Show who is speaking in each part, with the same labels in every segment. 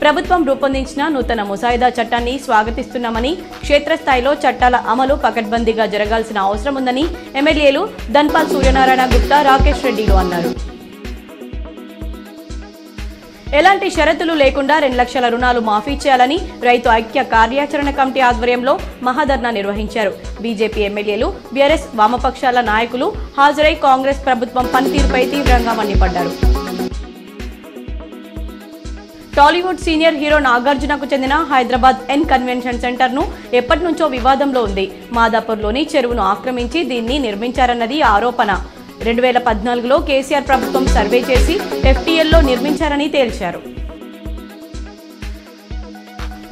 Speaker 1: ప్రభుత్వం రూపొందించిన నూతన ముసాయిదా చట్టాన్ని స్వాగతిస్తున్నామని, క్షేత్రస్థాయిలో చట్టాల అమలు పకడ్బందీగా జరగాల్సిన అవసరం ఉందని ఎమ్మెల్యేలు ధన్పాల్ సూర్యనారాయణ గుప్తా, రాకేష్ రెడ్డిలు అన్నారు. ఎలాంటి షరతులు లేకుండా 2 లక్షల రుణాలు మాఫీ చేయాలని రైతు ఐక్య కార్యాచరణ కమిటీ ఆధ్వర్యంలో మహాధర్నా నిర్వహించారు. బీజేపీ ఎమ్మెల్యేలు, బీఆర్ఎస్ వామపక్షాల నాయకులు హాజరై కాంగ్రెస్ ప్రభుత్వం పనితీరుపై తీవ్రంగా మండిపడ్డారు. టాలీవుడ్ సీనియర్ హీరో నాగార్జునకు చెందిన హైదరాబాద్ ఎన్ కన్వెన్షన్ సెంటర్ ను ఎప్పటి నుంచో వివాదంలో ఉంది. మాదాపూర్లోని చెరువును ఆక్రమించి దీన్ని నిర్మించారన్నది ఆరోపణ. 2014లో కేసీఆర్ ప్రభుత్వం సర్వే చేసి FTLలో నిర్మించారని తేల్చారు.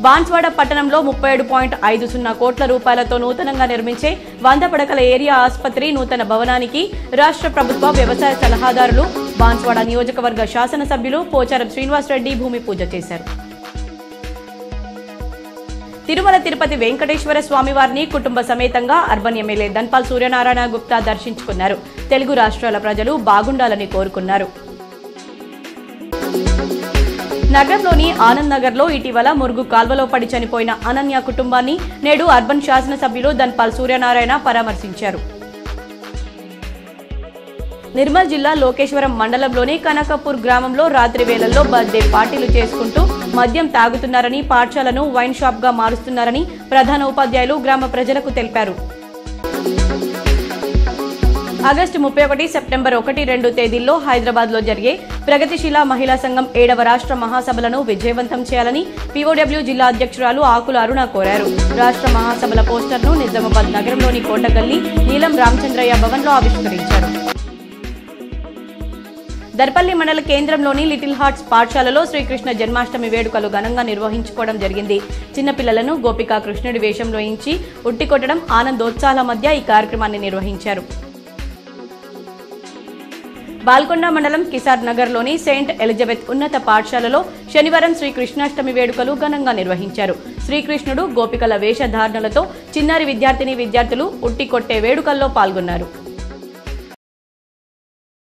Speaker 1: బాన్స్వాడ పట్టణంలో 37.50 కోట్ల రూపాయలతో నూతనంగా నిర్మించే 100 పడకల ఏరియా ఆసుపత్రి నూతన భవనానికి రాష్ట్ర ప్రభుత్వ వ్యవసాయ సలహాదారులు, బాన్స్వాడ నియోజకవర్గ శాసనసభ్యులు పోచారం శ్రీనివాసరెడ్డి భూమి పూజ చేశారు. తిరుమల తిరుపతి వెంకటేశ్వర స్వామివారిని కుటుంబ సమేతంగా అర్బన్ ఎమ్మెల్యే ధన్పాల్ సూర్యనారాయణ గుప్తా దర్శించుకున్నారు. తెలుగు రాష్ట్రాల ప్రజలు బాగుండాలని కోరుకున్నారు. నగరంలోని ఆనంద్ నగర్లో ఇటీవల మురుగు కాల్వలో పడి చనిపోయిన అనన్య కుటుంబాన్ని నేడు అర్బన్ శాసనసభ్యులు ధన్పాల్ సూర్యనారాయణ పరామర్శించారు. నిర్మల్ జిల్లా లోకేశ్వరం మండలంలోని కనకపూర్ గ్రామంలో రాత్రి వేళల్లో బర్త్డే పార్టీలు చేసుకుంటూ మద్యం తాగుతున్నారని, పాఠశాలను వైన్ షాప్ గా మారుస్తున్నారని ప్రధాన ఉపాధ్యాయులు గ్రామ ప్రజలకు తెలిపారు. ఆగస్టు 31, సెప్టెంబర్ 1, 2 తేదీల్లో హైదరాబాద్ లో జరిగే ప్రగతిశీల మహిళా సంఘం 7వ రాష్ట్ర మహాసభలను విజయవంతం చేయాలని POW జిల్లా అధ్యక్షురాలు ఆకుల అరుణ కోరారు. రాష్ట్ర మహాసభల పోస్టర్ను నిజామాబాద్ నగరంలోని కోటగల్లి నీలం రామచంద్రయ్య భవన్ లో ఆవిష్కరించారు. దర్పల్లి మండల కేంద్రంలోని లిటిల్ హార్ట్స్ పాఠశాలలో శ్రీకృష్ణ జన్మాష్టమి వేడుకలు ఘనంగా నిర్వహించుకోవడం జరిగింది. చిన్నపిల్లలను గోపికా కృష్ణుడి వేషంలో ఇంచి ఉట్టికొట్టడం, ఆనందోత్సాహాల మధ్య ఈ కార్యక్రమాన్ని నిర్వహించారు. బాల్కొండ మండలం కిసార్ నగర్లోని సెయింట్ ఎలిజబెత్ ఉన్నత పాఠశాలలో శనివారం శ్రీకృష్ణాష్టమి వేడుకలు ఘనంగా నిర్వహించారు. శ్రీకృష్ణుడు, గోపికల వేషధారణలతో చిన్నారి విద్యార్థిని విద్యార్థులు ఉట్టికొట్టే వేడుకల్లో పాల్గొన్నారు.